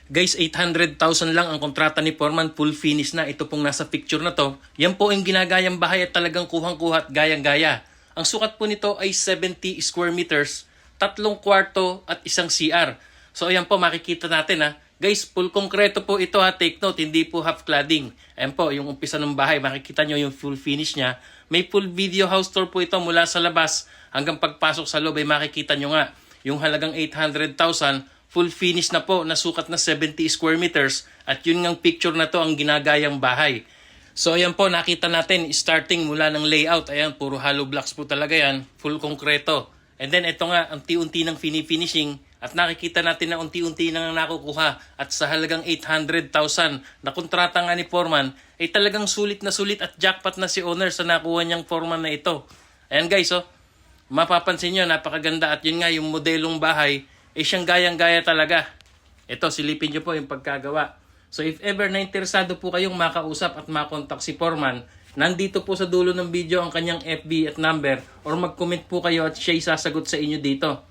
Guys, 800,000 lang ang kontrata ni Foreman, full finish na. Ito pong nasa picture na to. Yan po ang ginagayang bahay at talagang kuhang-kuha at gayang-gaya. Ang sukat po nito ay 70 square meters, 3 kwarto at 1 CR. So ayan po, makikita natin ha. Guys, full konkreto po ito ha. Take note, hindi po half cladding. Ayan po, yung umpisa ng bahay, makikita nyo yung full finish niya. May full video house tour po ito mula sa labas hanggang pagpasok sa loob ay makikita nyo nga. Yung halagang 800,000, full finish na po, nasukat na 70 square meters. At yun ngang picture na to ang ginagayang bahay. So ayan po, nakita natin, starting mula ng layout. Ayan, puro hollow blocks po talaga yan. Full konkreto. And then ito nga, ang unti-unti ng finishing. At nakikita natin na unti-unti nang nakukuha. At sa halagang 800,000 na kontrata nga ni Foreman, ay talagang sulit at jackpot na si owner sa nakuha niyang Foreman na ito. Ayan guys, oh, mapapansin nyo, napakaganda. At yun nga, yung modelong bahay, ay siyang gayang-gaya talaga. Ito, silipin nyo po yung pagkagawa. So if ever na interesado po kayong makausap at makontak si Foreman, nandito po sa dulo ng video ang kanyang FB at number, or mag-comment po kayo at siya'y sasagot sa inyo dito.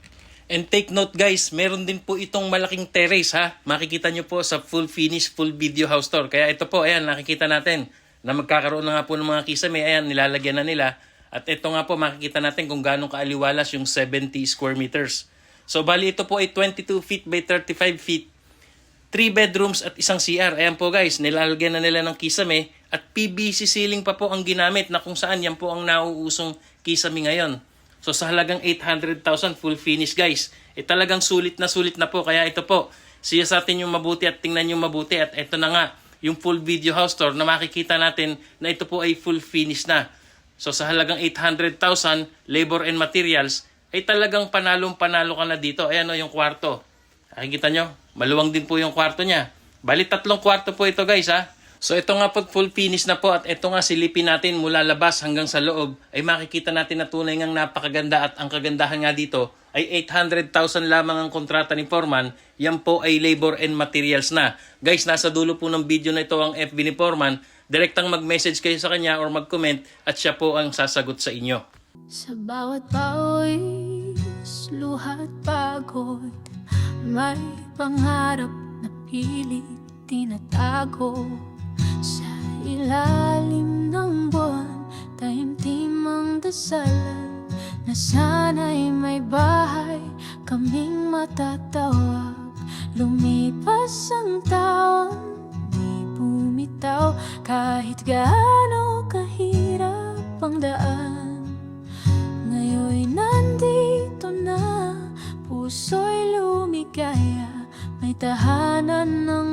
And take note guys, meron din po itong malaking terrace ha. Makikita nyo po sa full finish, full video house tour. Kaya ito po, ayan, nakikita natin na magkakaroon na nga po ng mga kisame. Ayan, nilalagyan na nila. At ito nga po, makikita natin kung gaano kaaliwalas yung 70 square meters. So bali ito po ay 22 feet by 35 feet. 3 bedrooms at 1 CR. Ayan po guys, nilalagyan na nila ng kisame. At PVC ceiling pa po ang ginamit na kung saan yan po ang nauusong kisame ngayon. So sa halagang 800,000 full finish guys, talagang sulit na po. Kaya ito po, siya sa atin yung mabuti at tingnan yung mabuti. At ito na nga, yung full video house tour na makikita natin na ito po ay full finish na. So sa halagang 800,000 labor and materials, ay talagang panalong-panalo ka na dito. Ayan o yung kwarto. Nakikita nyo, maluwang din po yung kwarto niya. Bali 3 kwarto po ito guys ha. So ito nga po full finish na po at ito nga silipin natin mula labas hanggang sa loob ay makikita natin na tunay ngang napakaganda at ang kagandahan nga dito ay 800,000 lamang ang kontrata ni Foreman. Yan po ay labor and materials na. Guys, nasa dulo po ng video na ito ang FB ni Foreman. Direktang mag-message kayo sa kanya or mag-comment at siya po ang sasagot sa inyo. Sa bawat pawis, luha at pagod, may pangarap na pilit tinatago. Sa ilalim ng buwan, taimtim ang dasalan na sana'y may bahay kaming matatawag. Lumipas ang taon, di bumitaw kahit gaano kahirap ang daan. Ngayon'y nandito na, puso'y lumigaya, may tahanan ng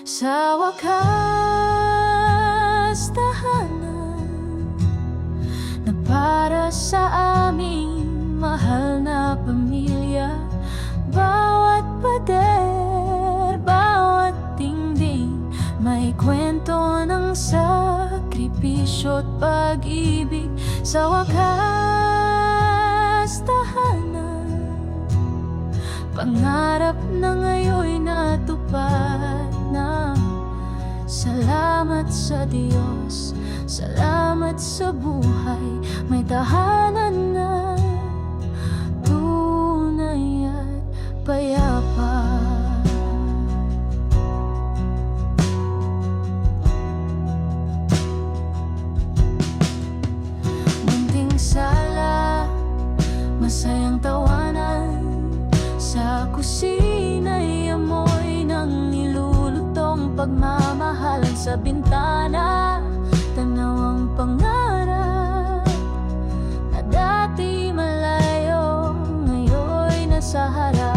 sa wakas, tahanan na para sa aming mahal na pamilya. Bawat pader, bawat dingding, may kwento ng sakripisyo at pag-ibig. Sa wakas, tahanan, pangarap na ngayon'y natupad na. Salamat sa Diyos, salamat sa buhay, may tahanan na tunay at payapa. Munting sala, masayang tawanan, sa kusina'y amoy ng nilulutong pagmamahalan. Sa bintana, tanaw ang pangarap na dati malayo, ngayon'y nasa harap.